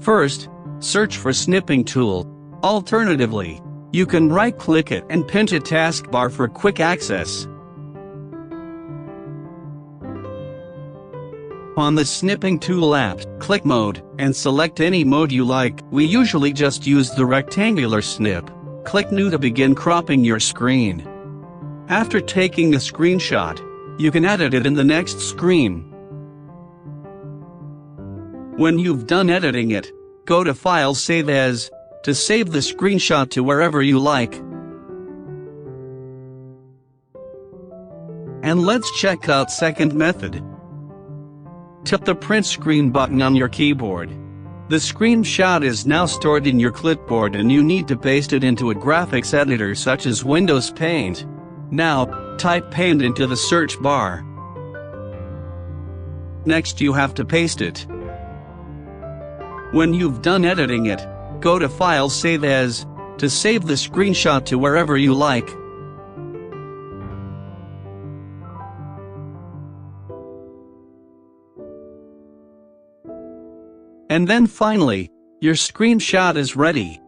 First, search for Snipping tool. Alternatively, you can right-click it and pin to taskbar for quick access. On the Snipping tool app, click Mode, and select any mode you like. We usually just use the rectangular snip. Click New to begin cropping your screen. After taking a screenshot, you can edit it in the next screen. When you've done editing it, go to File Save As, to save the screenshot to wherever you like. And let's check out second method. Tap the Print Screen button on your keyboard. The screenshot is now stored in your clipboard and you need to paste it into a graphics editor such as Windows Paint. Now, type Paint into the search bar. Next you have to paste it. When you've done editing it, go to File Save As, to save the screenshot to wherever you like. And then finally, your screenshot is ready.